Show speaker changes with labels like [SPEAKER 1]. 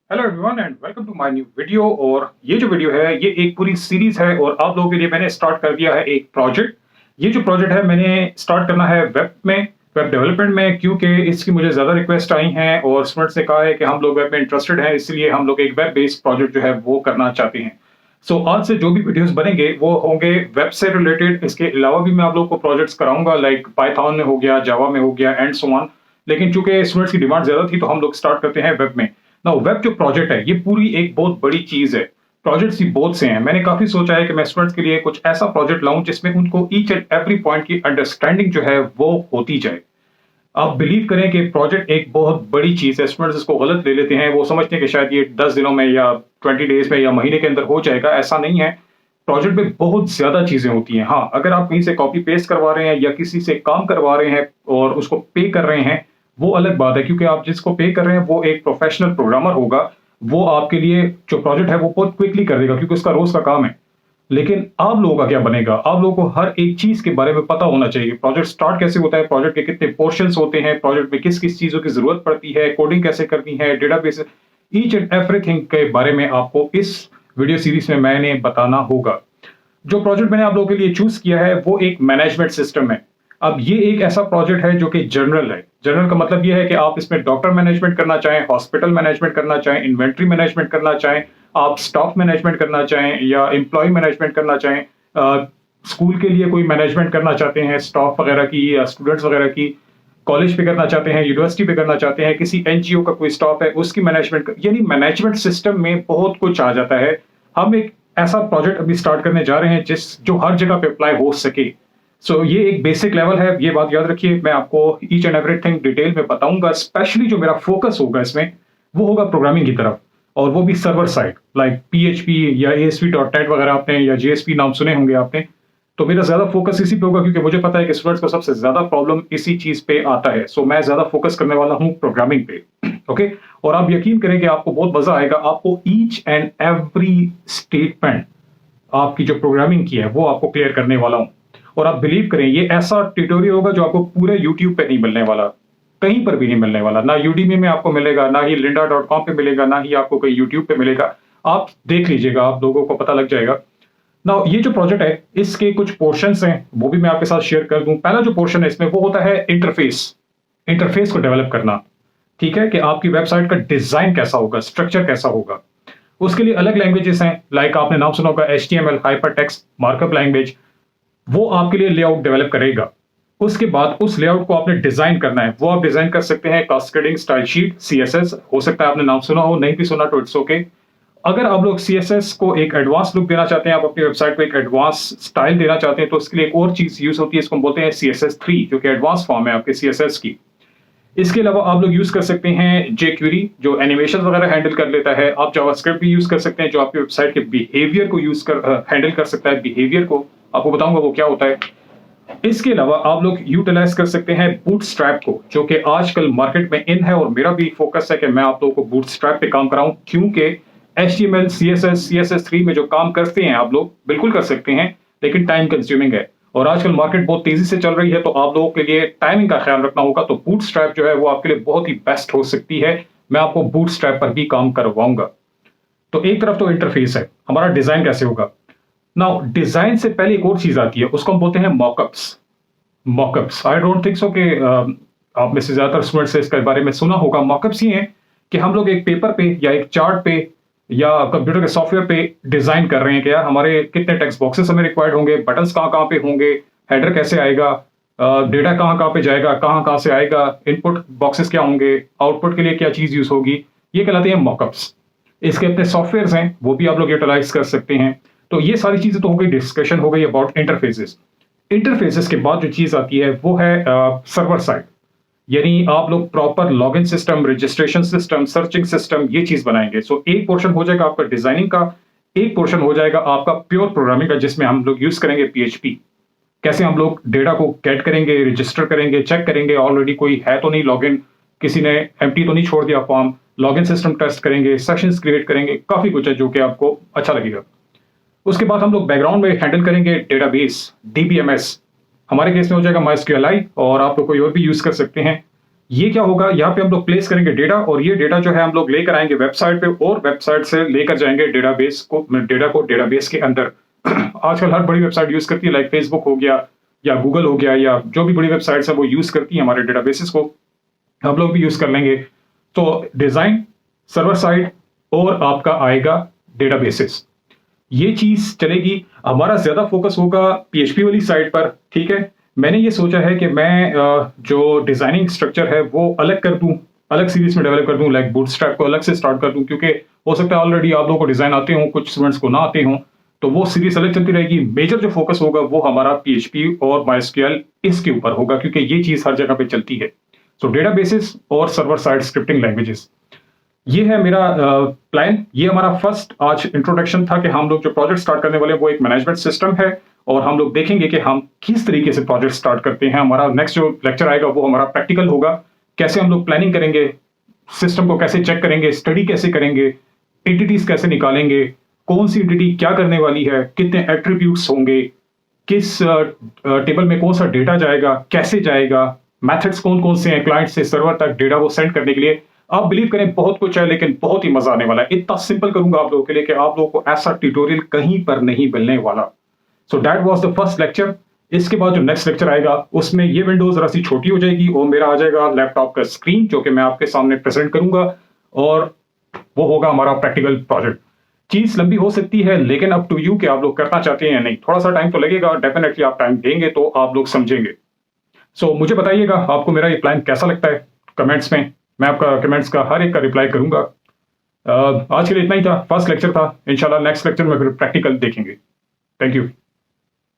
[SPEAKER 1] Hello everyone and welcome to my new video. और ये जो वीडियो है ये एक पूरी सीरीज है और आप लोगों के लिए मैंने स्टार्ट कर दिया है एक प्रोजेक्ट। ये जो प्रोजेक्ट है मैंने स्टार्ट करना है वेब डेवलपमेंट में, क्योंकि इसकी मुझे ज़्यादा रिक्वेस्ट आई हैं और स्टूडेंट्स ने कहा है कि हम लोग वेब में इंटरेस्टेड हैं, इसलिए हम लोग एक वेब बेस्ड प्रोजेक्ट जो है वो करना चाहते हैं। सो आज से जो भी वीडियोस बनेंगे वो होंगे वेब से रिलेटेड। इसके अलावा भी मैं आप लोगों को प्रोजेक्ट्स कराऊंगा, लाइक पाइथन में हो गया, जावा में हो गया एंड सो ऑन। लेकिन चूंकि स्टूडेंट्स की डिमांड ज्यादा थी तो हम लोग स्टार्ट करते हैं वेब में। नाउ वेब जो प्रोजेक्ट है ये पूरी एक बहुत बड़ी चीज है। प्रोजेक्ट्स भी बहुत से हैं। मैंने काफी सोचा है कि मैं स्टूडेंट्स के लिए कुछ ऐसा प्रोजेक्ट लाऊं जिसमें उनको ईच एंड एवरी पॉइंट की अंडरस्टैंडिंग जो है वो होती जाए। आप बिलीव करें कि प्रोजेक्ट एक बहुत बड़ी चीज है। स्टूडेंट्स इसको गलत ले लेते हैं, वो समझते हैं कि शायद ये 10 दिनों में या 20 डेज में या महीने के अंदर हो जाएगा। ऐसा नहीं है। प्रोजेक्ट में बहुत ज्यादा चीजें होती हैं। हाँ, अगर आप कहीं से कॉपी पेस्ट करवा रहे हैं या किसी से काम करवा रहे हैं और उसको पे कर रहे हैं, वो अलग बात है, क्योंकि आप जिसको पे कर रहे हैं वो एक प्रोफेशनल प्रोग्रामर होगा। वो आपके लिए जो प्रोजेक्ट है वो बहुत क्विकली कर देगा, क्योंकि उसका रोज का काम है। लेकिन आप लोगों का क्या बनेगा? आप लोगों को हर एक चीज के बारे में पता होना चाहिए। प्रोजेक्ट स्टार्ट कैसे होता है, प्रोजेक्ट के कितने पोर्शंस होते हैं, प्रोजेक्ट में किस किस चीजों की जरूरत पड़ती है, कोडिंग कैसे करनी है, डेटाबेस, ईच एंड एवरीथिंग के बारे में आपको इस वीडियो सीरीज में मैंने बताना होगा। जो प्रोजेक्ट मैंने आप लोगों के लिए चूज किया है वो एक मैनेजमेंट सिस्टम है। अब ये एक ऐसा प्रोजेक्ट है जो कि जनरल है। जनरल का मतलब ये है कि आप इसमें डॉक्टर मैनेजमेंट करना चाहें, हॉस्पिटल मैनेजमेंट करना चाहें, इन्वेंट्री मैनेजमेंट करना चाहें, आप स्टाफ मैनेजमेंट करना चाहें या एम्प्लॉय मैनेजमेंट करना चाहें, स्कूल के लिए कोई मैनेजमेंट करना चाहते हैं स्टाफ वगैरह की या स्टूडेंट्स वगैरह की, कॉलेज पे करना चाहते हैं, यूनिवर्सिटी पे करना चाहते हैं, किसी एनजीओ का कोई स्टाफ है उसकी मैनेजमेंट, यानी मैनेजमेंट सिस्टम में बहुत कुछ आ जाता है। हम एक ऐसा प्रोजेक्ट अभी स्टार्ट करने जा रहे हैं जो हर जगह पे अप्लाई हो सके। ये एक बेसिक लेवल है, ये बात याद रखिए। मैं आपको ईच एंड एवरीथिंग डिटेल में बताऊंगा। स्पेशली जो मेरा फोकस होगा इसमें वो होगा प्रोग्रामिंग की तरफ, और वो भी सर्वर साइड, लाइक पीएचपी या ASP.NET वगैरह आपने, या JSP नाम सुने होंगे आपने। तो मेरा ज्यादा फोकस इसी पे होगा, क्योंकि मुझे पता है कि स्टूडेंट्स को सबसे ज्यादा प्रॉब्लम इसी चीज पे आता है। मैं ज्यादा फोकस करने वाला हूँ प्रोग्रामिंग पे। ओके। और आप यकीन करें कि आपको बहुत मजा आएगा। आपको ईच एंड एवरी स्टेटमेंट आपकी जो प्रोग्रामिंग की है वो आपको क्लियर करने वाला हूं। और आप बिलीव करें ये ऐसा ट्यूटोरियल होगा जो आपको पूरे यूट्यूब पे नहीं मिलने वाला, कहीं पर भी नहीं मिलने वाला। ना यूडीमी में आपको मिलेगा, ना ही lynda.com पे मिलेगा, ना ही आपको कहीं यूट्यूब पे मिलेगा। आप देख लीजिएगा, आप लोगों को पता लग जाएगा। ना ये जो प्रोजेक्ट है इसके कुछ पोर्शंस हैं वो भी मैं आपके साथ शेयर कर दूं। पहला जो पोर्शन है इसमें वो होता है इंटरफेस। इंटरफेस को डेवलप करना, ठीक है, कि आपकी वेबसाइट का डिजाइन कैसा होगा, स्ट्रक्चर कैसा होगा। उसके लिए अलग लैंग्वेजेस हैं, लाइक आपने नाम सुना होगा HTML, hyper text markup language. वो आपके लिए लेआउट डेवलप करेगा। उसके बाद उस लेआउट को आपने डिजाइन करना है। वो आप डिजाइन कर सकते हैं कास्केडिंग स्टाइल शीट, CSS। हो सकता है आपने नाम सुना हो, नहीं भी सुना तो इट्स ओके। अगर आप लोग CSS को एक एडवांस लुक देना चाहते हैं, आप अपनी वेबसाइट को एक एडवांस स्टाइल देना चाहते हैं, तो उसके लिए एक और चीज यूज होती है, इसको हम बोलते हैं CSS3, जो कि एडवांस फॉर्म है आपके CSS की। इसके अलावा आप लोग यूज कर सकते हैं jQuery, जो एनिमेशन वगैरह हैंडल कर लेता है। आप जावास्क्रिप्ट भी यूज कर सकते हैं, जो आपकी वेबसाइट के बिहेवियर को हैंडल कर सकता है। बिहेवियर को आपको बताऊंगा वो क्या होता है। इसके अलावा आप लोग यूटिलाइज कर सकते हैं बूटस्ट्रैप को, जो कि आजकल मार्केट में इन है, और मेरा भी फोकस है कि मैं आप लोगों को बूटस्ट्रैप पे काम कराऊं, क्योंकि HTML, CSS, CSS3 में जो काम करते हैं आप लोग बिल्कुल कर सकते हैं, लेकिन टाइम कंज्यूमिंग है। और आजकल मार्केट बहुत तेजी से चल रही है, तो आप लोगों के लिए टाइमिंग का ख्याल रखना होगा। तो बूटस्ट्रैप जो है वो आपके लिए बहुत ही बेस्ट हो सकती है। मैं आपको बूटस्ट्रैप पर भी काम करवाऊंगा। तो एक तरफ तो इंटरफेस है, हमारा डिजाइन कैसे होगा। नाउ डिजाइन से पहले एक और चीज आती है, उसको हम बोलते हैं mockups. Mockups, I don't think so कि आप में से ज्यादातर स्टूडेंट्स से इसके बारे में सुना होगा। मॉकअप्स ये हैं कि हम लोग एक पेपर पे या एक चार्ट पे या कंप्यूटर के सॉफ्टवेयर पे डिजाइन कर रहे हैं कि यार हमारे कितने टेक्स्ट बॉक्सेस हमें रिक्वायर्ड होंगे, बटन्स कहाँ कहाँ पे होंगे, हेडर कैसे आएगा, डेटा कहाँ कहाँ पे जाएगा, कहाँ कहाँ से आएगा, इनपुट बॉक्सेस क्या होंगे, आउटपुट के लिए क्या चीज यूज होगी। ये कहलाते हैं मॉकअप्स। इसके अपने सॉफ्टवेयर हैं, वो भी आप लोग यूटिलाइज कर सकते हैं। तो ये सारी चीजें तो हो गई, डिस्कशन हो गई अबाउट इंटरफेसेस। इंटरफेसेस के बाद जो चीज आती है वो है सर्वर साइड, यानी आप लोग proper login system, registration system, searching system, ये चीज बनाएंगे। एक पोर्शन हो जाएगा आपका डिजाइनिंग का, एक पोर्शन हो जाएगा आपका प्योर प्रोग्रामिंग का, जिसमें हम लोग यूज करेंगे PHP। कैसे हम लोग डेटा को गेट करेंगे, रजिस्टर करेंगे, चेक करेंगे ऑलरेडी कोई है तो नहीं लॉगिन, किसी ने एम्प्टी तो नहीं छोड़ दिया फॉर्म, लॉगिन सिस्टम टेस्ट करेंगे, सेशंस क्रिएट करेंगे, काफी कुछ है जो कि आपको अच्छा लगेगा। उसके बाद हम लोग बैकग्राउंड में हैंडल करेंगे डेटाबेस, DBMS। हमारे केस में हो जाएगा MySQLi, और आप लोग कोई और भी यूज कर सकते हैं। ये क्या होगा, यहाँ पे हम लोग प्लेस करेंगे डेटा और ये डेटा जो है हम लोग लेकर आएंगे वेबसाइट पे और वेबसाइट से लेकर जाएंगे डेटाबेस को, डेटा को डेटाबेस के अंदर। आजकल हर बड़ी वेबसाइट यूज करती है, लाइक फेसबुक हो गया या गूगल हो गया या जो भी बड़ी वेबसाइट्स है वो यूज करती है हमारे डेटाबेसेस को, हम लोग भी यूज कर लेंगे। तो डिजाइन, सर्वर साइड और आपका आएगा डेटाबेसेस, ये चीज चलेगी। हमारा ज्यादा फोकस होगा पीएचपी वाली साइड पर, ठीक है। मैंने ये सोचा है कि मैं जो डिजाइनिंग स्ट्रक्चर है वो अलग कर दूं, अलग सीरीज में डेवलप कर दूं, लाइक बूटस्ट्रैप को अलग से स्टार्ट कर दूं, क्योंकि हो सकता है ऑलरेडी आप लोगों को डिजाइन आते हो, कुछ स्टूडेंट्स को ना आते हो, तो वो सीरीज अलग चलती रहेगी। मेजर जो फोकस होगा वो हमारा पीएचपी और माइस्क्यूएल इसके ऊपर होगा, क्योंकि ये चीज हर जगह पे चलती है। सो डेटाबेसेस और सर्वर साइड स्क्रिप्टिंग लैंग्वेजेस, ये है मेरा प्लान। ये हमारा फर्स्ट आज इंट्रोडक्शन था कि हम लोग जो प्रोजेक्ट स्टार्ट करने वाले हैं वो एक मैनेजमेंट सिस्टम है और हम लोग देखेंगे कि हम किस तरीके से प्रोजेक्ट स्टार्ट करते हैं। हमारा नेक्स्ट जो लेक्चर आएगा वो हमारा प्रैक्टिकल होगा, कैसे हम लोग प्लानिंग करेंगे, सिस्टम को कैसे चेक करेंगे, स्टडी कैसे करेंगे, एंटिटीज कैसे निकालेंगे, कौन सी एंटिटी क्या करने वाली है, कितने एट्रीब्यूट्स होंगे, किस टेबल में कौन सा डेटा जाएगा, कैसे जाएगा, मेथड्स कौन कौन से हैं क्लाइंट से सर्वर तक डेटा को सेंड करने के लिए। आप बिलीव करें बहुत कुछ है, लेकिन बहुत ही मजा आने वाला है। इतना सिंपल करूंगा आप लोगों के लिए कि आप लोगों को ऐसा ट्यूटोरियल कहीं पर नहीं मिलने वाला। So that was the first lecture. इसके बाद जो नेक्स्ट लेक्चर आएगा उसमें ये विंडोज जरा सी छोटी हो जाएगी और मेरा आ जाएगा लैपटॉप का स्क्रीन, जो कि मैं आपके सामने प्रेजेंट करूंगा और वो होगा हमारा प्रैक्टिकल प्रोजेक्ट। चीज लंबी हो सकती है, लेकिन अप टू यू कि आप लोग करना चाहते हैं या नहीं। थोड़ा सा टाइम तो लगेगा, डेफिनेटली आप टाइम देंगे तो आप लोग समझेंगे। सो मुझे बताइएगा आपको मेरा ये प्लान कैसा लगता है कमेंट्स में। मैं आपका कमेंट्स का हर एक का रिप्लाई करूंगा। आज के लिए इतना ही था, फर्स्ट लेक्चर था। इंशाल्लाह नेक्स्ट लेक्चर में फिर प्रैक्टिकल देखेंगे। Thank you.